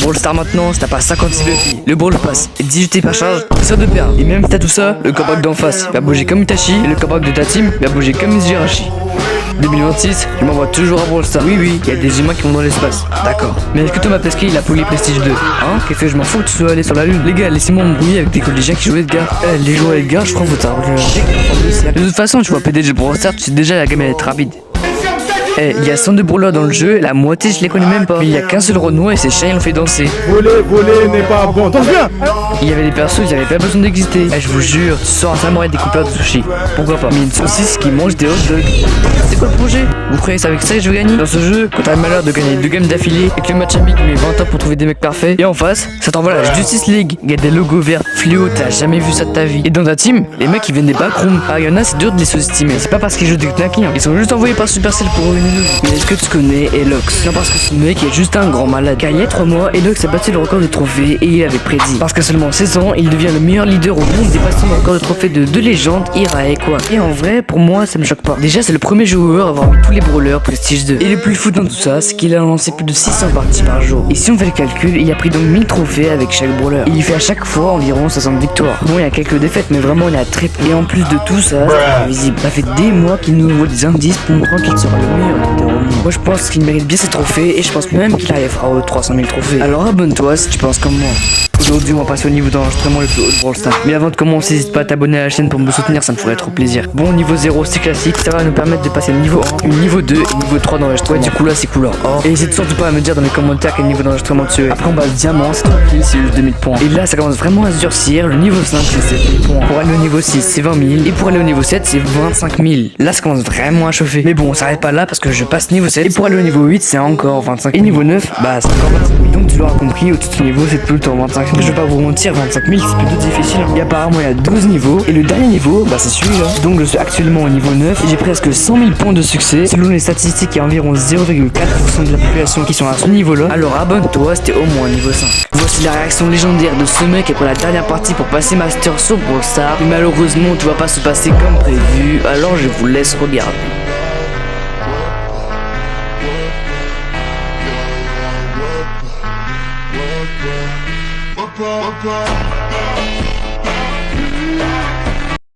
Brawl Stars maintenant, si t'as pas 56 buffs, le Brawl Pass est 18 par charge, c'est sûr de perdre. Et même si t'as tout ça, le Kabak d'en face va bouger comme Itachi et le Kabak de ta team va bouger comme Jirachi. 2026, je m'envoie toujours à Brawl Stars. Oui, il y a des humains qui vont dans l'espace. D'accord. Mais est-ce que Thomas Pesquet il a poli Prestige 2? Hein? Qu'est-ce que je m'en fous que tu sois allé sur la lune? Les gars, laissez-moi me brouiller avec des collégiens qui jouaient Edgar. Les joueurs Edgar, je crois que vous t'arrangez. De toute façon, tu vois PDG Brawl Stars, tu sais déjà la gamme elle est rapide. Il y a 102 brawlers dans le jeu, la moitié je les connais même pas. Mais il y a qu'un seul Renoir et ses chiens ils l'ont fait danser. Voler n'est pas bon. Danse bien. Il y avait des persos, ils avaient pas besoin d'exister. Je vous jure, tu sors un samouraï découpeur de sushi. Pourquoi pas? Mais une saucisse qui mange des hot dogs. C'est quoi le projet? Vous croyez c'est avec ça que je vais gagner? Dans ce jeu, quand t'as le malheur de gagner 2 games d'affilée et que le match amique met 20 ans pour trouver des mecs parfaits, et en face, ça t'envoie la Justice League. Il y a des logos verts fluo, t'as jamais vu ça de ta vie. Et dans ta team, les mecs ils viennent des backrooms. Ah, y en a, c'est dur de les sous-estimer. C'est pas parce qu'ils jouent des knackings, ils sont juste envoyés par Supercell pour une news. Mais est-ce que tu connais Elox? Non, parce que ce mec est juste un grand malade. Car il y a 3 mois, Elox a battu le record de trophées et il avait prédit. Parce qu'à seulement 16 ans, il devient le meilleur leader au monde, dépassant le record de trophées de 2 légendes, Ira et quoi. Et en vrai, pour moi, ça me choque pas. Déjà, c'est le premier joueur à avoir mis tous les brawlers Prestige 2. Et le plus fou dans tout ça, c'est qu'il a lancé plus de 600 parties par jour. Et si on fait le calcul, il a pris donc 1000 trophées avec chaque brawler. Il fait à chaque fois environ 60 victoires. Bon, il y a quelques défaites, mais vraiment, il a très peu. Et en plus de tout ça, c'est invisible. Ça fait des mois qu'il nous envoie des indices pour montrer qu'il sera le meilleur leader au monde. Moi, je pense qu'il mérite bien ses trophées et je pense même qu'il arrivera aux 300 000 trophées. Alors abonne-toi si tu penses comme moi. Aujourd'hui, on va passer au niveau d'enregistrement le plus haut de Brawl Stars. Mais avant de commencer, n'hésite pas à t'abonner à la chaîne pour me soutenir, ça me ferait trop plaisir. Bon, niveau 0, c'est classique, ça va nous permettre de passer au niveau 1, niveau 2 et niveau 3 d'enregistrement. Ouais, du coup là, c'est couleur or. Et n'hésite surtout pas à me dire dans les commentaires quel niveau d'enregistrement tu es. Après, on passe diamant, c'est tranquille, c'est juste 2000 points. Et là, ça commence vraiment à se durcir. Le niveau 5, c'est 7000 points. Pour aller au niveau 6, c'est 20 000. Et pour aller au niveau 7, c'est 25 000. Là, ça commence vraiment à chauffer. Mais bon, on s'arrête pas là parce que je passe niveau 7. Et pour aller au niveau 8, c'est encore 25 000. Et niveau 9, bah, c'est encore 25 000. Donc, tu l'auras compris, au tout niveau, c'est tout le temps 25 000. Je vais pas vous mentir, 25 000, c'est plutôt difficile. Et apparemment, il y a 12 niveaux. Et le dernier niveau, bah, c'est celui-là. Donc, je suis actuellement au niveau 9. Et j'ai presque 100 000 points de succès. Selon les statistiques, il y a environ 0,4% de la population qui sont à ce niveau-là. Alors, abonne-toi, c'était au moins niveau 5. Voici la réaction légendaire de ce mec après la dernière partie pour passer Master sur Brawl Stars. Mais malheureusement, tout va pas se passer comme prévu. Alors, je vous laisse regarder.